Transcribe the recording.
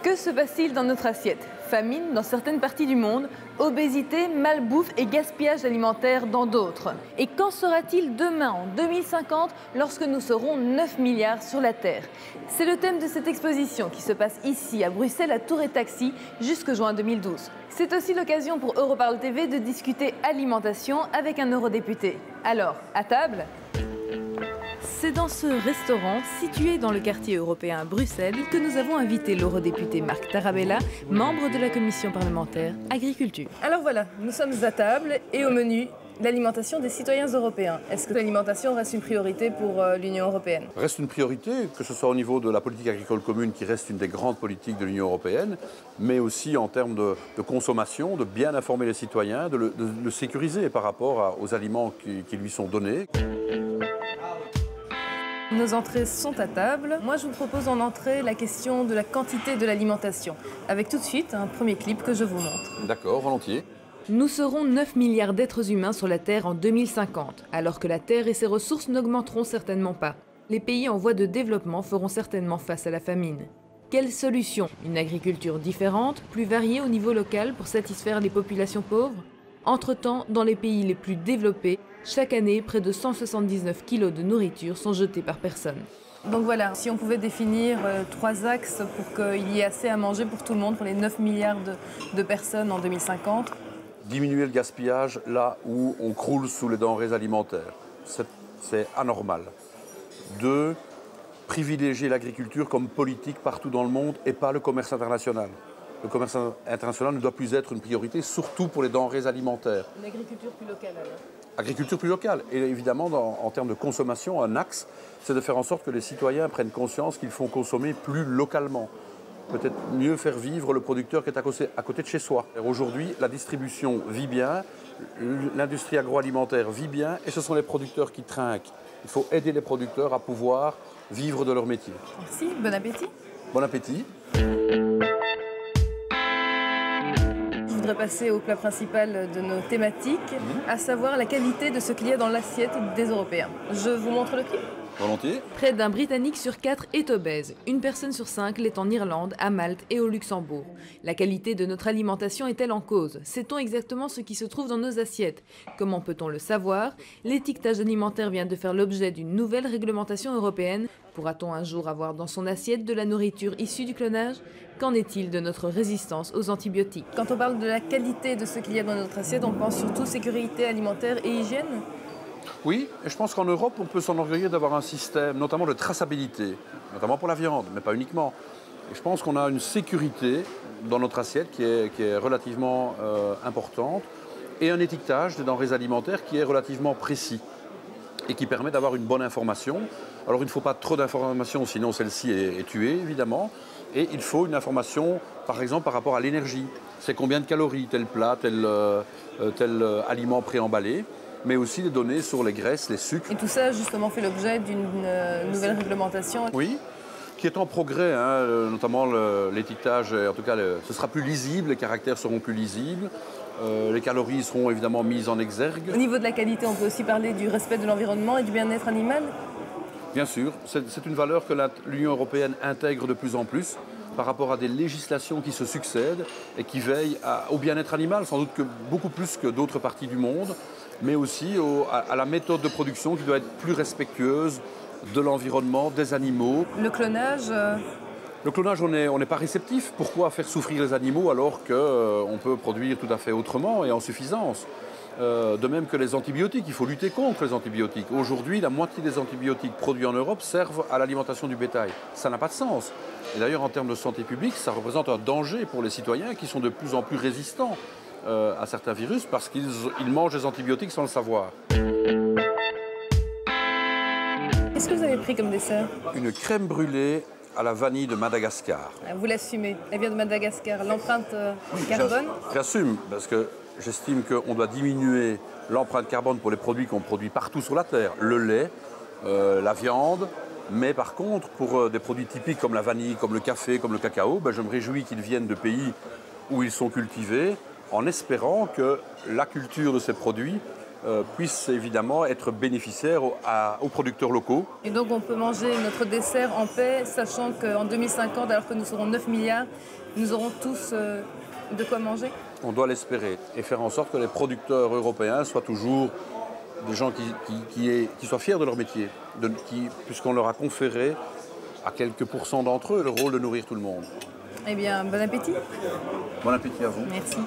Que se passe-t-il dans notre assiette? Famine dans certaines parties du monde, obésité, malbouffe et gaspillage alimentaire dans d'autres. Et qu'en sera-t-il demain, en 2050, lorsque nous serons 9 milliards sur la Terre? C'est le thème de cette exposition qui se passe ici, à Bruxelles, à Tour et Taxi, jusque juin 2012. C'est aussi l'occasion pour Europarl TV de discuter alimentation avec un eurodéputé. Alors, à table? C'est dans ce restaurant, situé dans le quartier européen à Bruxelles, que nous avons invité l'eurodéputé Marc Tarabella, membre de la commission parlementaire Agriculture. Alors voilà, nous sommes à table et au menu, l'alimentation des citoyens européens. Est-ce que l'alimentation reste une priorité pour l'Union européenne? Reste une priorité, que ce soit au niveau de la politique agricole commune, qui reste une des grandes politiques de l'Union européenne, mais aussi en termes de consommation, de bien informer les citoyens, de le sécuriser par rapport aux aliments qui lui sont donnés. Nos entrées sont à table. Moi, je vous propose en entrée la question de la quantité de l'alimentation, avec tout de suite un premier clip que je vous montre. D'accord, volontiers. Nous serons 9 milliards d'êtres humains sur la Terre en 2050, alors que la Terre et ses ressources n'augmenteront certainement pas. Les pays en voie de développement feront certainement face à la famine. Quelle solution? Une agriculture différente, plus variée au niveau local pour satisfaire les populations pauvres? Entre-temps, dans les pays les plus développés, chaque année, près de 179 kilos de nourriture sont jetés par personne. Donc voilà, si on pouvait définir 3 axes pour qu'il y ait assez à manger pour tout le monde, pour les 9 milliards de personnes en 2050. Diminuer le gaspillage là où on croule sous les denrées alimentaires. C'est anormal. 2, privilégier l'agriculture comme politique partout dans le monde et pas le commerce international. Le commerce international ne doit plus être une priorité, surtout pour les denrées alimentaires. Une agriculture plus locale alors? Agriculture plus locale. Et évidemment, en termes de consommation, un axe, c'est de faire en sorte que les citoyens prennent conscience qu'ils font consommer plus localement. Peut-être mieux faire vivre le producteur qui est à côté de chez soi. Aujourd'hui, la distribution vit bien, l'industrie agroalimentaire vit bien, et ce sont les producteurs qui trinquent. Il faut aider les producteurs à pouvoir vivre de leur métier. Merci, bon appétit. Bon appétit. Je voudrais passer au plat principal de nos thématiques, à savoir la qualité de ce qu'il y a dans l'assiette des Européens. Je vous montre le clip. Volontiers. Près d'un Britannique sur 4 est obèse. Une personne sur 5 l'est en Irlande, à Malte et au Luxembourg. La qualité de notre alimentation est-elle en cause? Sait-on exactement ce qui se trouve dans nos assiettes? Comment peut-on le savoir? L'étiquetage alimentaire vient de faire l'objet d'une nouvelle réglementation européenne. Pourra-t-on un jour avoir dans son assiette de la nourriture issue du clonage? Qu'en est-il de notre résistance aux antibiotiques? Quand on parle de la qualité de ce qu'il y a dans notre assiette, on pense surtout sécurité alimentaire et hygiène? Oui, et je pense qu'en Europe, on peut s'enorgueillir d'avoir un système, notamment de traçabilité, notamment pour la viande, mais pas uniquement. Et je pense qu'on a une sécurité dans notre assiette qui est relativement importante, et un étiquetage des denrées alimentaires qui est relativement précis et qui permet d'avoir une bonne information. Alors il ne faut pas trop d'informations, sinon celle-ci est tuée, évidemment. Et il faut une information, par exemple, par rapport à l'énergie. C'est combien de calories, tel plat, tel aliment préemballé, mais aussi des données sur les graisses, les sucres. Et tout ça, justement, fait l'objet d'une nouvelle réglementation. Oui, qui est en progrès, hein, notamment l'étiquetage, en tout cas, ce sera plus lisible, les caractères seront plus lisibles, les calories seront évidemment mises en exergue. Au niveau de la qualité, on peut aussi parler du respect de l'environnement et du bien-être animal? Bien sûr, c'est une valeur que l'Union européenne intègre de plus en plus par rapport à des législations qui se succèdent et qui veillent au bien-être animal, sans doute que beaucoup plus que d'autres parties du monde, mais aussi à la méthode de production qui doit être plus respectueuse de l'environnement, des animaux. Le clonage Le clonage, on n'est pas réceptif. Pourquoi faire souffrir les animaux alors qu'on peut produire tout à fait autrement et en suffisance? De même que les antibiotiques, il faut lutter contre les antibiotiques. Aujourd'hui, la moitié des antibiotiques produits en Europe servent à l'alimentation du bétail. Ça n'a pas de sens. Et d'ailleurs, en termes de santé publique, ça représente un danger pour les citoyens qui sont de plus en plus résistants à certains virus parce qu'ils mangent des antibiotiques sans le savoir. Qu'est-ce que vous avez pris comme dessert? Une crème brûlée à la vanille de Madagascar. Vous l'assumez, elle vient de Madagascar. L'empreinte carbone? J'assume, parce que j'estime qu'on doit diminuer l'empreinte carbone pour les produits qu'on produit partout sur la Terre. Le lait, la viande, mais par contre, pour des produits typiques comme la vanille, comme le café, comme le cacao, je me réjouis qu'ils viennent de pays où ils sont cultivés, en espérant que la culture de ces produits puissent évidemment être bénéficiaires aux producteurs locaux. Et donc on peut manger notre dessert en paix, sachant qu'en 2050, alors que nous serons 9 milliards, nous aurons tous de quoi manger? On doit l'espérer et faire en sorte que les producteurs européens soient toujours des gens qui soient fiers de leur métier, puisqu'on leur a conféré à quelques pourcents d'entre eux le rôle de nourrir tout le monde. Eh bien, bon appétit. Bon appétit à vous. Merci.